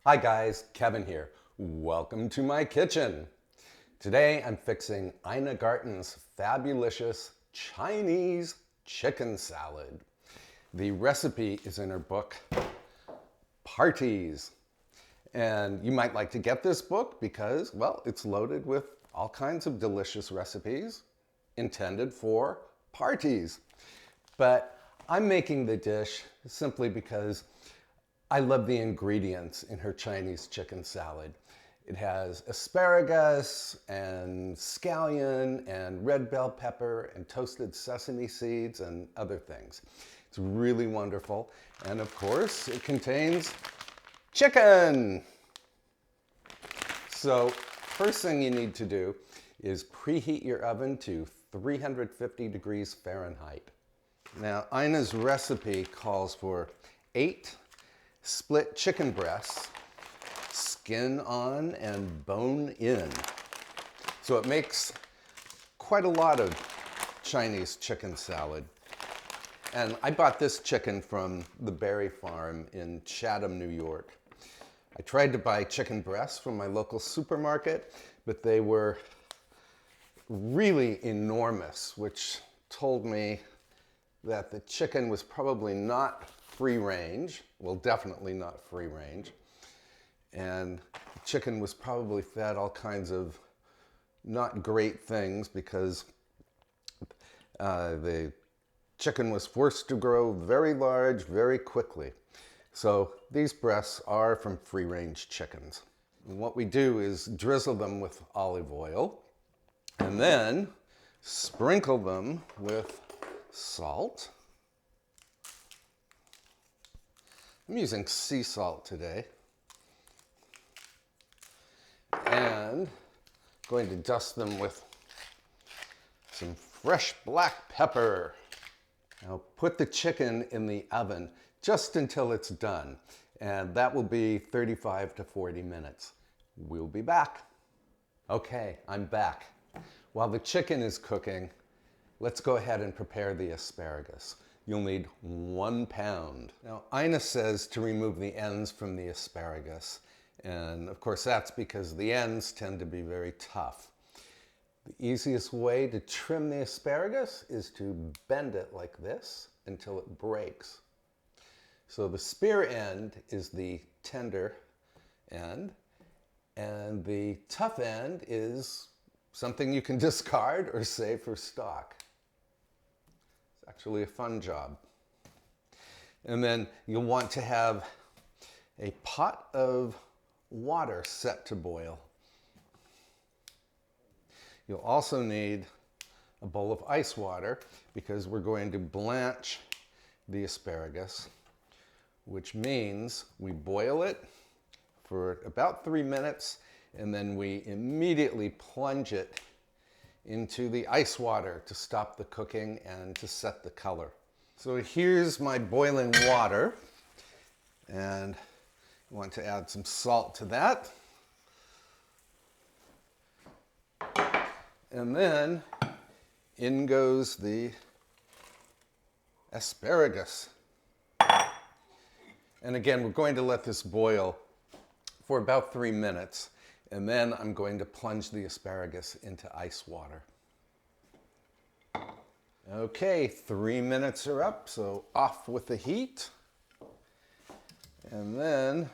Hi guys, Kevin here. Welcome to my kitchen. Today I'm fixing Ina Garten's fabulicious Chinese chicken salad. The recipe is in her book, Parties. And you might like to get this book because, well, it's loaded with all kinds of delicious recipes intended for parties. But I'm making the dish simply because I love the ingredients in her Chinese chicken salad. It has asparagus and scallion and red bell pepper and toasted sesame seeds and other things. It's really wonderful. And of course, it contains chicken. So first thing you need to do is preheat your oven to 350 degrees Fahrenheit. Now, Ina's recipe calls for 8 split chicken breasts, skin on and bone in. So it makes quite a lot of Chinese chicken salad. And I bought this chicken from the Berry Farm in Chatham, New York. I tried to buy chicken breasts from my local supermarket, but they were really enormous, which told me that the chicken was probably not free range, well, definitely not free range. And the chicken was probably fed all kinds of not great things because the chicken was forced to grow very large very quickly. So these breasts are from free range chickens. And what we do is drizzle them with olive oil and then sprinkle them with salt. I'm using sea salt today. And going to dust them with some fresh black pepper. Now put the chicken in the oven just until it's done. And that will be 35 to 40 minutes. We'll be back. Okay, I'm back. While the chicken is cooking, let's go ahead and prepare the asparagus. You'll need 1 pound. Now, Ina says to remove the ends from the asparagus. And of course, that's because the ends tend to be very tough. The easiest way to trim the asparagus is to bend it like this until it breaks. So the spear end is the tender end, and the tough end is something you can discard or save for stock. Actually a fun job. And then you'll want to have a pot of water set to boil. You'll also need a bowl of ice water because we're going to blanch the asparagus, which means we boil it for about 3 minutes and then we immediately plunge it into the ice water to stop the cooking and to set the color. So here's my boiling water, and I want to add some salt to that. And then in goes the asparagus. And again, we're going to let this boil for about 3 minutes. And then I'm going to plunge the asparagus into ice water. Okay, 3 minutes are up, so off with the heat. And then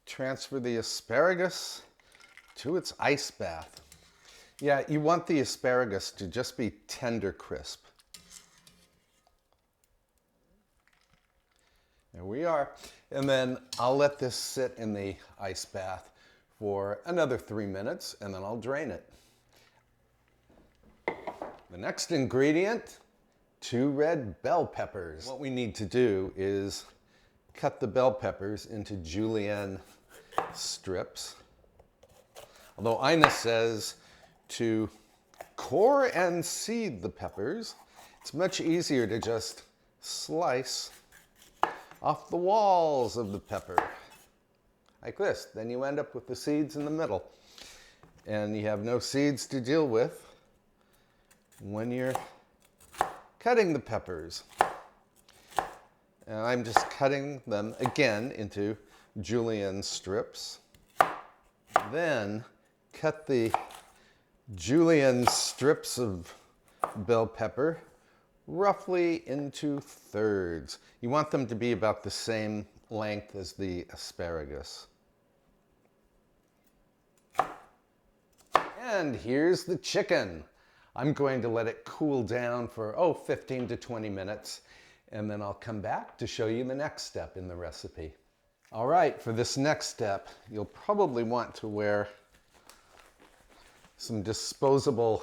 transfer the asparagus to its ice bath. Yeah, you want the asparagus to just be tender crisp. There we are. And then I'll let this sit in the ice bath for another 3 minutes, and then I'll drain it. The next ingredient, 2 red bell peppers. What we need to do is cut the bell peppers into julienne strips. Although Ina says to core and seed the peppers, it's much easier to just slice off the walls of the pepper. Like this. Then you end up with the seeds in the middle. And you have no seeds to deal with when you're cutting the peppers. And I'm just cutting them again into julienne strips. Then cut the julienne strips of bell pepper roughly into thirds. You want them to be about the same length as the asparagus. And here's the chicken. I'm going to let it cool down for, 15 to 20 minutes, and then I'll come back to show you the next step in the recipe. All right, for this next step, you'll probably want to wear some disposable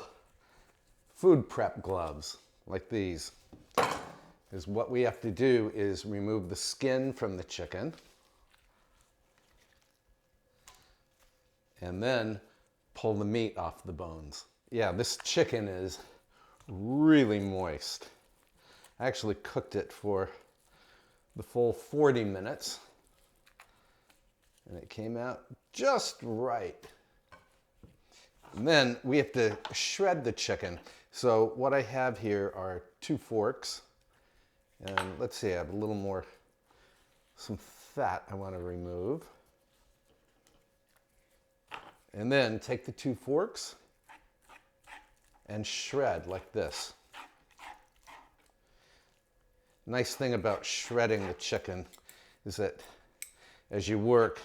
food prep gloves like these. Because what we have to do is remove the skin from the chicken and then pull the meat off the bones. Yeah, this chicken is really moist. I actually cooked it for the full 40 minutes and it came out just right. And then we have to shred the chicken. So what I have here are 2 forks. And let's see, I have a little more, some fat I want to remove. And then take the 2 forks and shred like this. Nice thing about shredding the chicken is that as you work,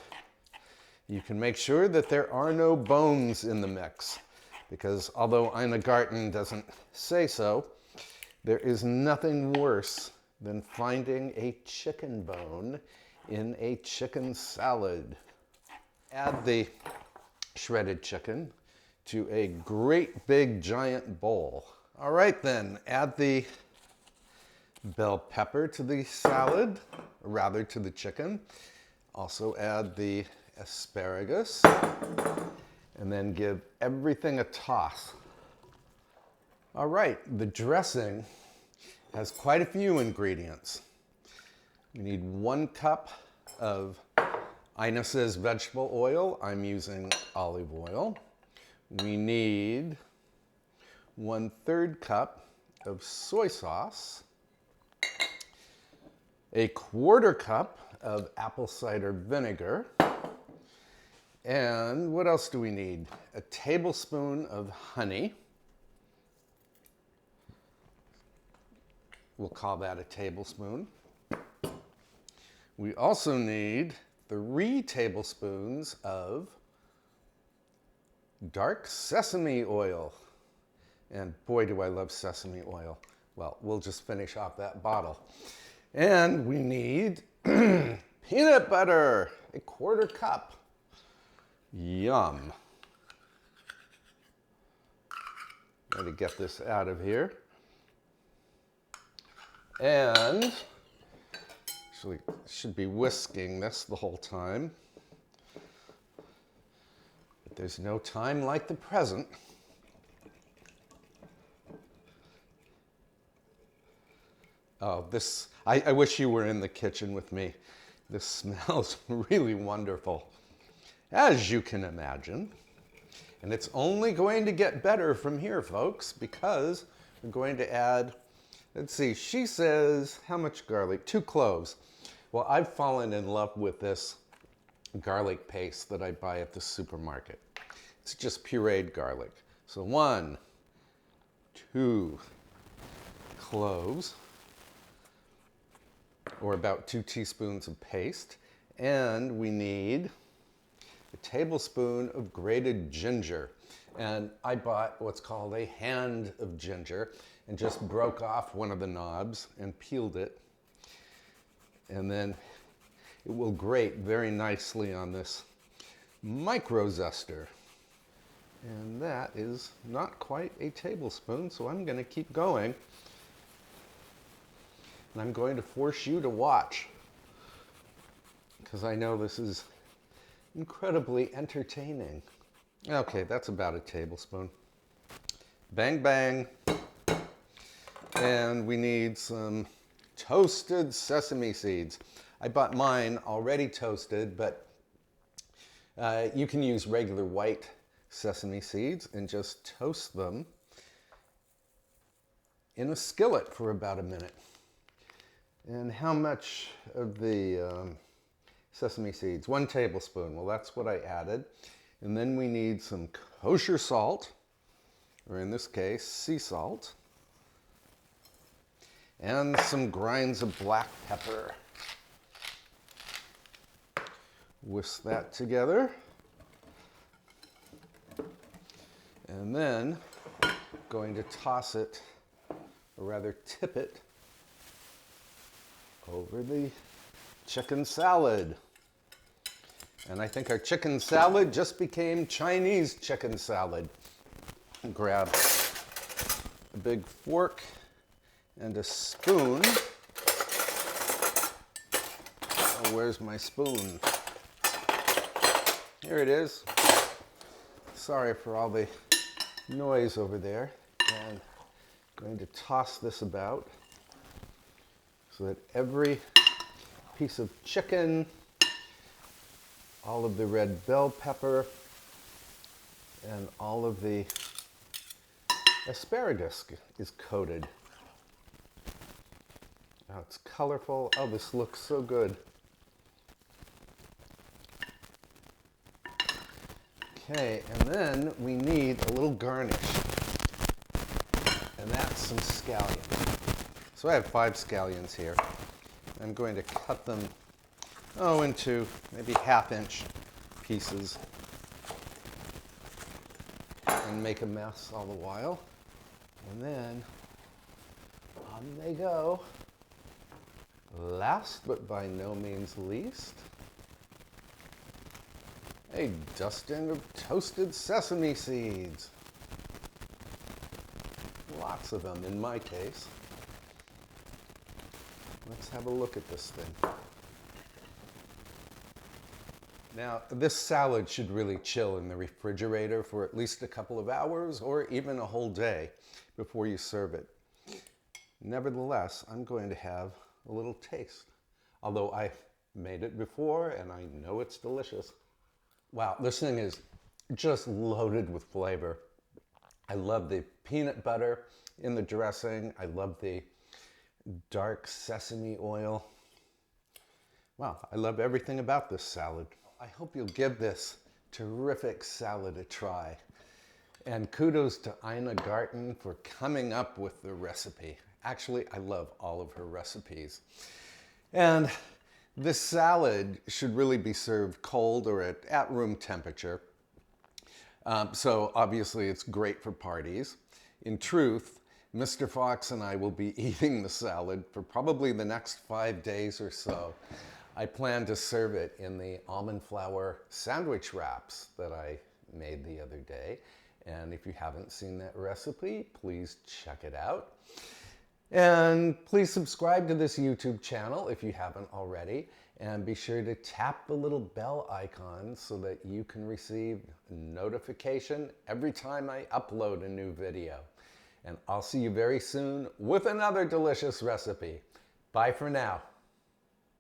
you can make sure that there are no bones in the mix. Because although Ina Garten doesn't say so, there is nothing worse than finding a chicken bone in a chicken salad. Add the shredded chicken to a great big giant bowl. All right then, add the bell pepper to the salad, or rather to the chicken. Also add the asparagus, and then give everything a toss. All right, the dressing has quite a few ingredients. We need 1 cup of Ina says vegetable oil. I'm using olive oil. We need 1/3 cup of soy sauce, a 1/4 cup of apple cider vinegar, and what else do we need? A tablespoon of honey. We'll call that a tablespoon. We also need 3 tablespoons of dark sesame oil. And boy, do I love sesame oil. Well, we'll just finish off that bottle. And we need peanut butter, a 1/4 cup. Yum. Got to get this out of here. And actually should be whisking this the whole time. But there's no time like the present. Oh, this, I wish you were in the kitchen with me. This smells really wonderful, as you can imagine. And it's only going to get better from here, folks, because we're going to add, let's see, she says, how much garlic? 2 cloves. Well, I've fallen in love with this garlic paste that I buy at the supermarket. It's just pureed garlic. So 1, 2 cloves, or about 2 teaspoons of paste. And we need a tablespoon of grated ginger. And I bought what's called a hand of ginger and just broke off one of the knobs and peeled it. And then it will grate very nicely on this micro zester. And that is not quite a tablespoon, so I'm going to keep going. And I'm going to force you to watch, because I know this is incredibly entertaining. Okay, that's about a tablespoon. Bang, bang. And we need some toasted sesame seeds. I bought mine already toasted, but you can use regular white sesame seeds and just toast them in a skillet for about a minute. And how much of the sesame seeds, 1 tablespoon. Well, that's what I added. And then we need some kosher salt, or in this case, sea salt, and some grinds of black pepper. Whisk that together. And then going to toss it, or rather tip it, over the chicken salad. And I think our chicken salad just became Chinese chicken salad. Grab a big fork and a spoon. Oh, where's my spoon? Here it is. Sorry for all the noise over there. And I'm going to toss this about so that every piece of chicken, all of the red bell pepper, and all of the asparagus is coated. Oh, it's colorful. Oh, this looks so good. Okay, and then we need a little garnish, and that's some scallions. So I have 5 scallions here. I'm going to cut them, into maybe 1/2-inch pieces and make a mess all the while. And then on they go. Last but by no means least, a dusting of toasted sesame seeds. Lots of them in my case. Let's have a look at this thing. Now, this salad should really chill in the refrigerator for at least a couple of hours or even a whole day before you serve it. Nevertheless, I'm going to have a little taste, although I've made it before and I know it's delicious. Wow, this thing is just loaded with flavor. I love the peanut butter in the dressing. I love the dark sesame oil. Wow, I love everything about this salad. I hope you'll give this terrific salad a try. And kudos to Ina Garten for coming up with the recipe. Actually, I love all of her recipes. And this salad should really be served cold or at room temperature. So obviously it's great for parties. In truth, Mr. Fox and I will be eating the salad for probably the next 5 days or so. I plan to serve it in the almond flour sandwich wraps that I made the other day. And if you haven't seen that recipe, please check it out. And please subscribe to this YouTube channel if you haven't already. And be sure to tap the little bell icon so that you can receive notification every time I upload a new video. And I'll see you very soon with another delicious recipe. Bye for now.